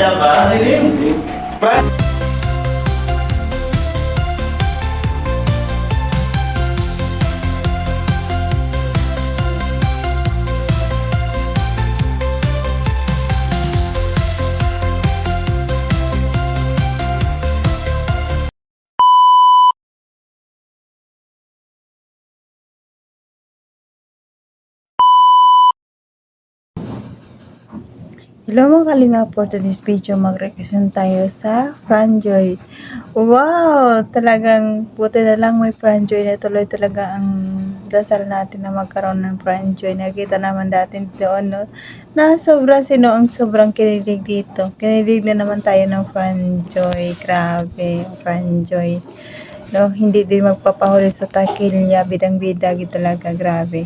na ba? Hindi. Hello mga kalinga, for today's video mag-reaction tayo sa Franjoy. Wow! Talagang buti na lang may Franjoy na tuloy talaga ang dasal natin na magkaroon ng Franjoy. Nakita naman natin doon, no? Na sobrang ang sobrang kinilig dito. Kinilig na naman tayo ng Franjoy. Grabe, Franjoy. No, hindi din magpapahuli sa takilya, bidang-bida gitu talaga, grabe.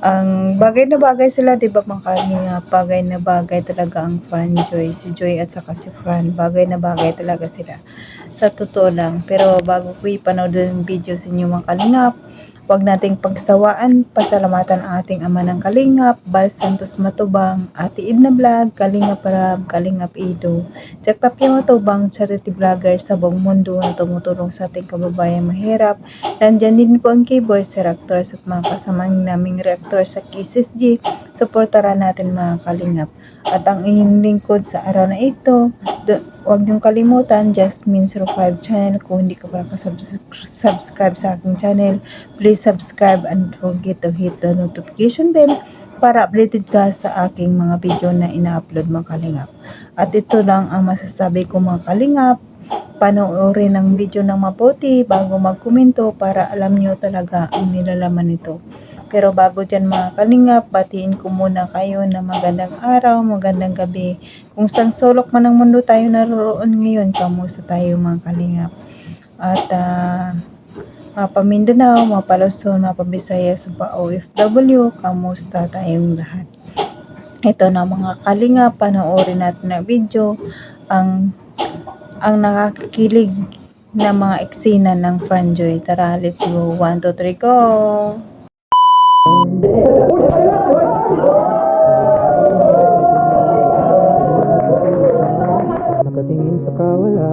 Ang bagay na bagay sila, di ba mga kalinga? Bagay na bagay talaga ang Franjoy. Si Joy at saka si Fran. Bagay na bagay talaga sila. Sa totoo lang. Pero bago ko ipanood ang video sa inyo mga kalingap, huwag nating pagsawaan, pasalamatan ang ating ama ng kalingap, Bal Santos Matubang, Ate Edna Vlog, Kalingap Parab, Kalingap Ido, Jack Tapia Matubang, charity vlogger sa buong mundo na tumutulong sa ating kababayan mahirap. Nandyan din po ang K-Boys, si Reactors at mga kasamang naming Reactors sa Kisses G. Supportaran natin mga kalingap. At ang inyong lingkod sa araw na ito, huwag niyong kalimutan, Jasmine05 channel. Kung hindi ka pa subscribe sa aking channel, please subscribe and don't forget to hit the notification bell para updated ka sa aking mga video na ina-upload mga kalingap. At ito lang ang masasabi ko mga kalingap, panoorin ang video ng mabuti bago magkomento para alam nyo talaga ang nilalaman nito. Pero bago dyan mga kalingap, batiin ko muna kayo na magandang araw, magandang gabi. Kung saan sulok man ng mundo tayo naroon ngayon, kamusta tayo mga kalingap. At mga Mindanao, mga Luzon, mga Bisaya, sa OFW, kamusta tayong lahat. Ito na mga kalingap, panoorin natin na video ang nakakakilig na mga eksena ng Franjoy. Tara, let's go. 1, 2, 3, go! Nakatingin sa kawala.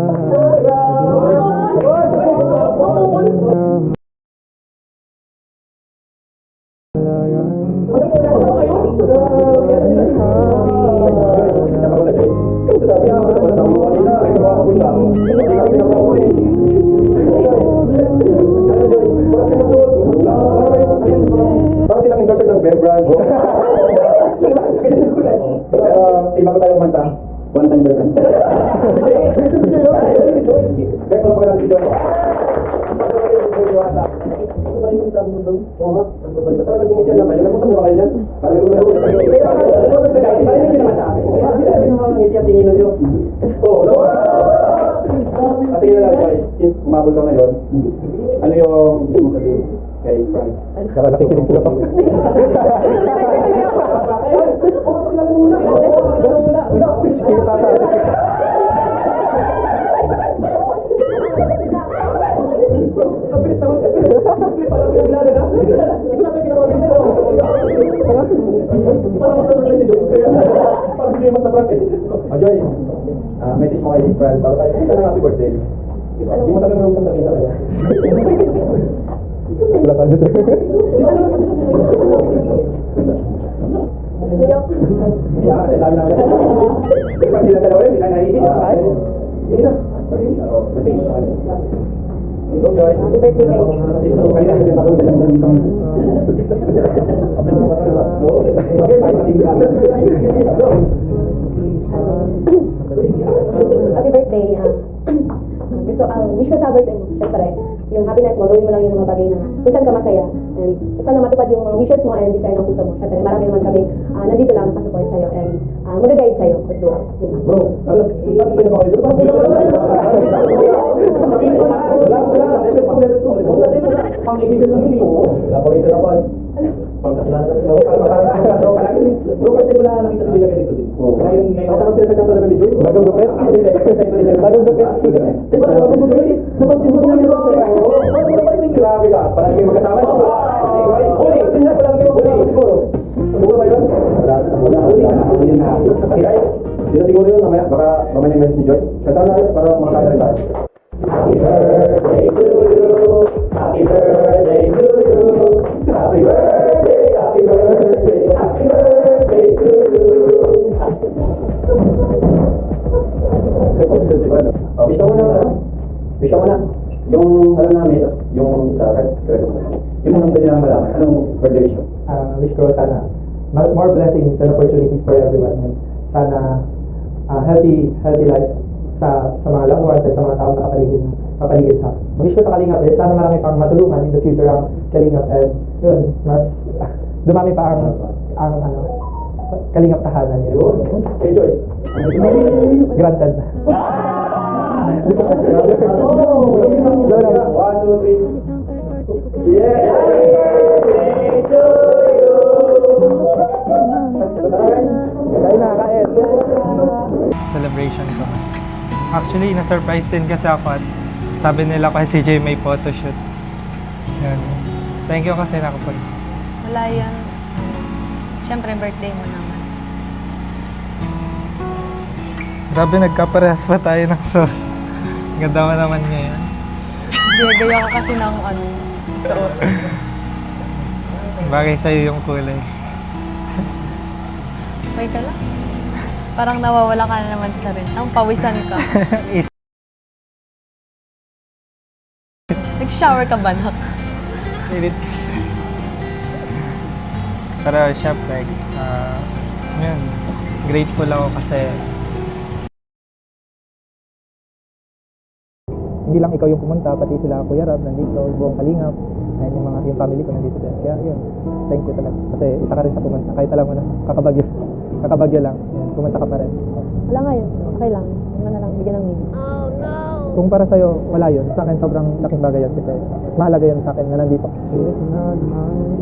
Bakit silang endorser ng Bear Brand? Pero iba ko tayong manta. One time Bear Brand. Bear, wala pa ka natin dito. Since umabot ka ngayon, ano yung gusto mo sabihin kay Frank? Kaya nakikinig sila pa. Joy, message mo kay Frank para tayo kita ng happy birthday. Hindi mo talaga nung sasabihin sa kanya. Wala tayo dito. Iya, kasi dami namin. Pag sila dalawa rin, hindi na nahihiya. Sige na. Message. Hello, Joy. Happy birthday kayo. Kanina kasi pa sa lang dito. Okay, Happy birthday. Gusto, wish ko sa birthday mo, syempre, yung happiness mo, gawin mo lang yung mga bagay na kung saan ka masaya. And sana matupad yung mga wishes mo and desire ng puso mo. Syempre, marami naman kami nandito lang nakasupport sa'yo and mag-guide sa'yo throughout. bro, ano? Saan ba kayo? Pang-ibigan lang yun eh. Wala pa kayo sa lapan. Pagkakilala ka sa bro, kasi wala nakita sa bilang ganito din. Ngayon, parang pinagkakita talaga ni Joy. Bagong gupit? Bagong gupit? Napansin mo namin ito sa'yo. Napansin, grabe ka. Parang kayo magkasama. Uli! Sinya, parang kayo uli. Siguro. Siguro ba yun? Wala. Uli. Okay, guys. Hindi na siguro yun, mamaya, baka mamaya yung message ni Joy. Kanta na rin para makakaya rin tayo. Happy birthday to you. Happy birthday to you. Happy birthday, happy birthday, happy birthday to you. Oh, wish ka muna. Wish ka muna. Yung alam namin, yung sa yung unang pwede namin malaman. Anong birthday wish ko? Wish ko sana more blessings and opportunities for everyone. And sana healthy life sa mga loved ones at sa mga taong nakapaligid sa akin. Wish ko sa Kalingap sana marami pang matulungan in the future ang Kalingap and yun, mas dumami pa ang Kalingap tahanan niya. Enjoy. Granted. One, two, three. Yeah! Celebration ko. Actually, na-surprise din kasi ako at sabi nila kasi si Jay may photoshoot. Yun. Thank you kasi nakapunta. Wala yan. Siyempre, birthday mo naman. Grabe, nagkaparehas pa tayo ng so. Ganda mo naman ngayon. Gaya ka kasi ng suot. Bagay sa'yo yung kulay. Okay ka lang. Parang nawawala ka na naman sa rin. Ang pawisan ka. Nag-shower ka ba, Nak? Pilit kasi. Pero syempre, yun, grateful ako kasi Hindi lang ikaw yung pumunta, pati sila Kuya Rab nandito, buong Kalingap, and yung family ko nandito din. Kaya yun, thank you talaga. Kasi isa ka rin sa pumunta, kahit alam mo na, kakabagyo lang, yan, pumunta ka pa rin. Wala nga yun. Okay lang. Ano na lang, bigyan ng meaning. Kung para sa'yo, wala yun. Sa akin, sobrang laking bagay yun kasi mahalaga yun sa akin na nandito.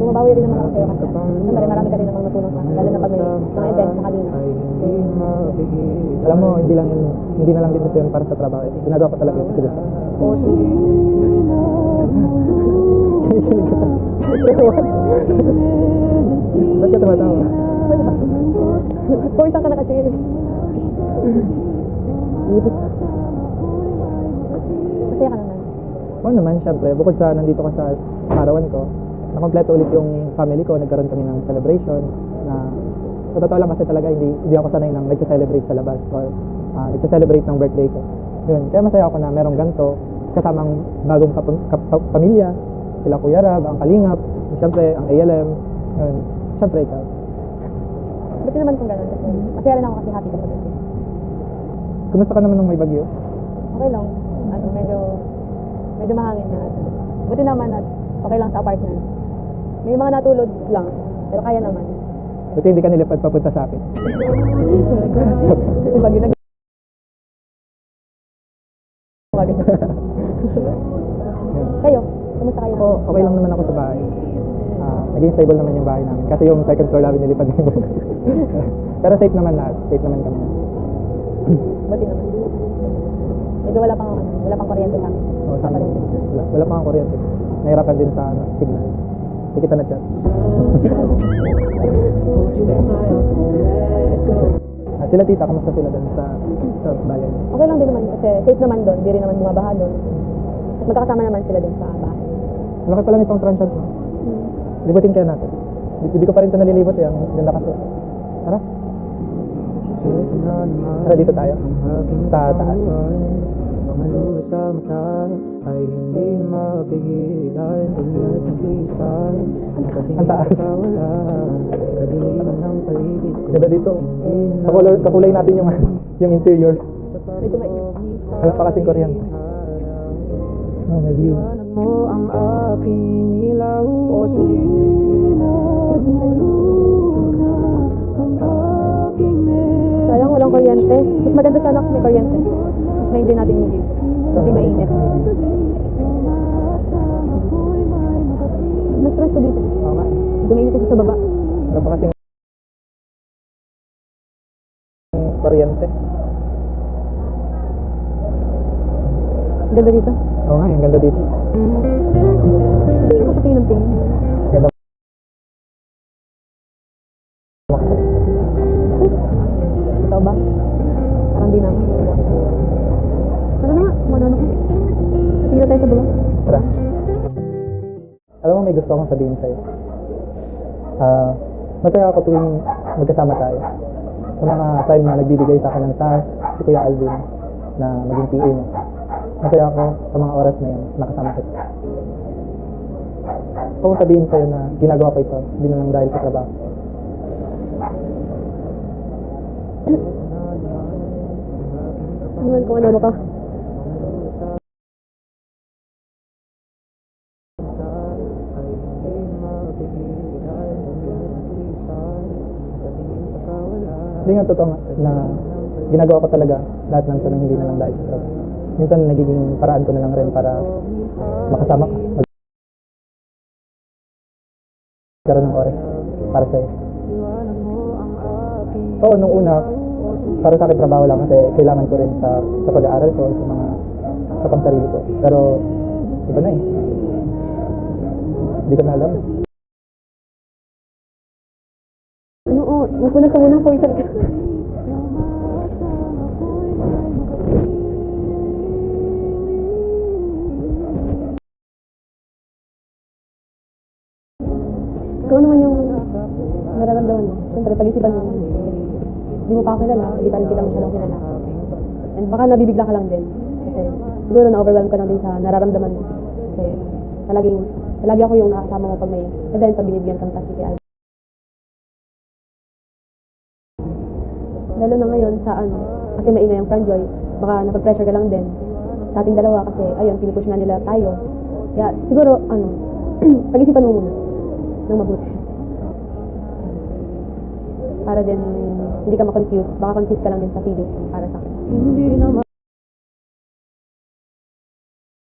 Bumabawi rin naman ako sa'yo kasi siyempre marami ka rin namang natulong sa akin. Lalo na pag may mga events sa Kalingap. Alam mo, hindi na lang din kasi yun para sa trabaho. Ginagawa ko talaga yun kasi gusto. Oo, sige. Ba't ka tumatawa? Wala. Puwisan ka na kasi. Masaya ka naman. Oo naman, syempre. Bukod sa nandito ka sa karawan ko, nakompleto ulit yung family ko. Nagkaroon kami ng celebration na sa totoo lang kasi talaga hindi ako sanay nang nagsa-celebrate sa labas or nagsa-celebrate ng birthday ko. Yun. Kaya masaya ako na merong ganito kasamang bagong pamilya. Sila Kuya Rab, ang Kalingap, syempre ang ALM. Yun. Syempre ikaw. Buti naman kung gano'n kasi masaya rin ako kasi happy ka sa birthday. Kumusta ka naman nung may bagyo? Okay lang. Medyo mahangin na. Buti naman at okay lang sa apartment. May mga natulog lang, pero kaya naman. Buti hindi ka nilipad papunta sa akin. Kasi bagyo nag... Kayo, kumusta kayo? Oo, okay lang naman ako sa bahay. Naging stable naman yung bahay namin. Kasi yung second floor namin nilipad yung pero safe naman lahat. Safe naman kami. Buti naman. Medyo wala pang kuryente sa amin. Oo, sa amin. Wala pa ang kuryente. Nahirapan din sa signal. Hindi kita na-chat. Sila tita, kamusta sila doon sa bayan? Okay lang din naman kasi safe naman doon. Di rin naman bumabaha doon. At magkakasama naman sila doon sa bahay. Laki pala nitong transient mo. Libutin kaya natin. Hindi ko pa rin ito nalilibot eh. Ang ganda kasi. Tara. Tara dito tayo. Sa taas. Sa mata ay hindi mapigilan tulad ng kisay. Ang taas. Kadiliman ng paligid ko. Ganda dito. Kakulay natin yung interior. Medyo mainit. Wala pa kasing kuryente. Oh, may view. Hanap mo ang aking ilaw. Sayang walang kuryente. Mas maganda sana kung may kuryente. Mas may din natin yung view. Hindi mainit. Mas stress ko dito. Oo nga. Medyo mainit kasi sa baba. Wala pa kasing kuryente. Ganda dito. Oo nga, ang ganda dito. Ako tingin ng tingin. Ganda. gusto kong sabihin sa'yo. Masaya ako tuwing magkasama tayo. Sa mga time na nagbibigay sa akin ng task, si Kuya Alvin, na maging PA mo. Masaya ako sa mga oras na yun, nakasama kita. Gusto kong sabihin sa'yo na ginagawa ko ito, hindi na lang dahil sa trabaho. Tingnan ko ano ka. Hindi nga totoo nga na ginagawa ko talaga lahat ng ito nang hindi na lang dahil sa trabaho. Minsan nagiging paraan ko na lang rin para makasama ka. Magkaroon ng oras para sa'yo. Oo, nung una, para sa akin trabaho lang kasi kailangan ko rin sa pag-aaral ko, sa pansarili ko. Pero, iba na eh. Hindi ko na alam. Ano, magpunas ka muna po isang. Ikaw naman yung nararamdaman mo. Siyempre, pag-isipan mo. Hindi mo pa ako kilala, hindi pa rin kita masyadong kilala. And baka nabibigla ka lang din. Kasi siguro na-overwhelm ka lang din sa nararamdaman mo. Kasi palagi ako yung nakasama mo pag may event, pag binibigyan kang task kay Alvin. Lalo na ngayon sa kasi maingay ang Franjoy, baka napag-pressure ka lang din sa ating dalawa kasi ayun, pinupush nga nila tayo. Kaya siguro, pag-isipan mo muna ng mabuti. Para din hindi ka ma-confuse. Baka confuse ka lang din sa feelings para sa akin. Hindi naman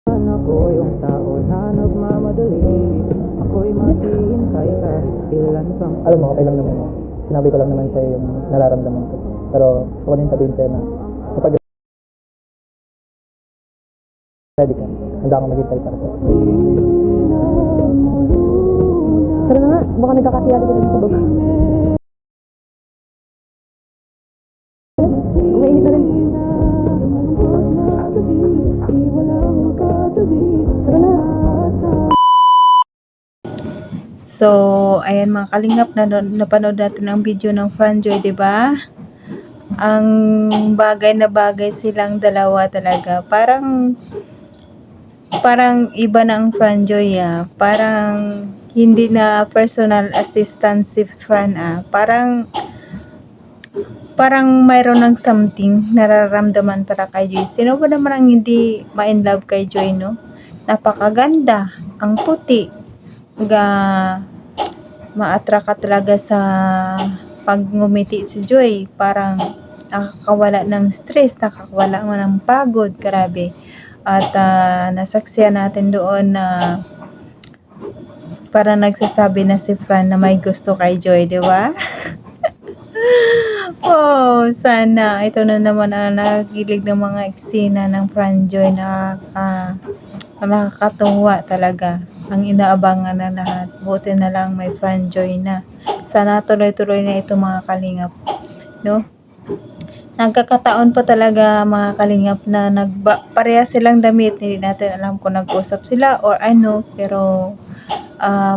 ako yung tao na nagmamadali. Ako'y maghihintay kahit ilan pang Alam mo, okay lang naman. Sinabi ko lang naman sa'yo yung nararamdaman ko. Pero gusto ko din sabihin sa'yo na kapag ready ka, handa akong maghintay para sa'yo. Tara na nga, baka nagkakasiyado sila sa baba. Mainit na rin. Tara na. So, ayan mga kalingap, napanood natin ang video ng Franjoy, di ba? Ang bagay na bagay silang dalawa talaga. Parang iba na ang Franjoy, ah. Parang hindi na personal assistant si Fran, ah. Parang mayroon ng something nararamdaman para kay Joy. Sino ba naman ang hindi ma-in love kay Joy, no? Napakaganda, ang puti. Ma-attract ka talaga sa pag-ngumiti si Joy. Parang nakakawala ng stress, nakakawala mo ng pagod, grabe. At nasaksiyan natin doon na parang nagsasabi na si Fran na may gusto kay Joy, di ba? Oh, sana ito na naman ang nakakilig ng mga eksena ng Franjoy na nakakatuwa talaga. Ang inaabangan na lahat. Buti na lang may Franjoy na. Sana tuloy-tuloy na ito mga kalingap. No? Nagkakataon pa talaga mga kalingap na pareha silang damit. Hindi natin alam kung nag-usap sila or ano. Pero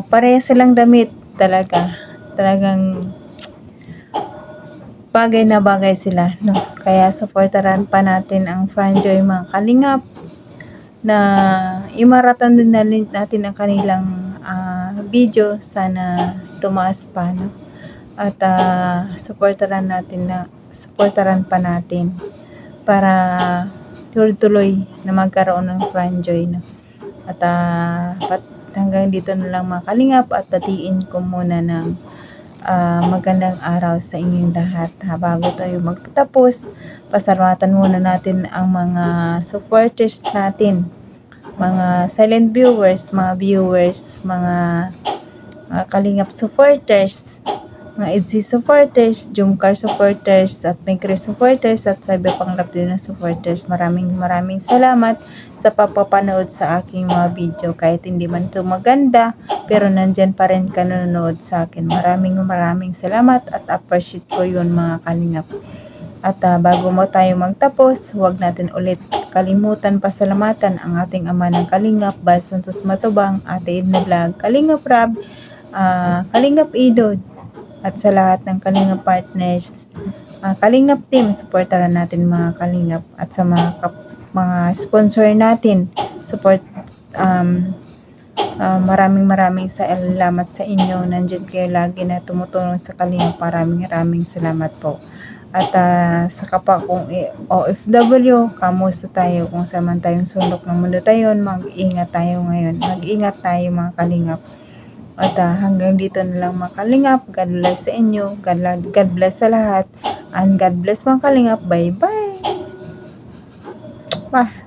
pareha silang damit talaga. Talagang bagay na bagay sila, no? Kaya supportaran pa natin ang Franjoy mga kalingap na i-marathon din natin ang kanilang video. Sana tumaas pa, no? At supportaran pa natin para tuloy-tuloy na magkaroon ng Franjoy, no? At hanggang dito na lang mga kalingap at batiin ko muna ng magandang araw sa inyong lahat. Bago tayo magtatapos, pasalamatan muna natin ang mga supporters natin, mga silent viewers, mga kalingap supporters, mga EDSI supporters, Jumcar supporters, at Mingkri supporters, at sa iba pang lap din na supporters. Maraming salamat sa papapanood sa aking mga video. Kahit hindi man ito maganda, pero nandyan pa rin ka nanonood sa akin. Maraming salamat at appreciate ko yun mga kalingap. At bago mo tayo magtapos, huwag natin ulit kalimutan pasalamatan ang ating ama ng Kalingap, Bal Santos Matubang, Ate Edna Vlog, Kalingap Rab, Kalingap Idod, at sa lahat ng Kalingap partners, Kalingap team, supportaran natin mga Kalingap, at sa mga sponsor natin, support, maraming salamat sa inyo. Nandiyan kayo lagi na tumutulong sa Kalingap. Maraming salamat po. At sa kapwa kong OFW, kamusta tayo? Kung saan man tayong sulok ng mundo tayo, mag-ingat tayo ngayon. Mag-ingat tayo mga Kalingap. At hanggang dito na lang mga Kalingap. God bless sa inyo. God bless sa lahat. And God bless mga Kalingap. Bye-bye. Bye.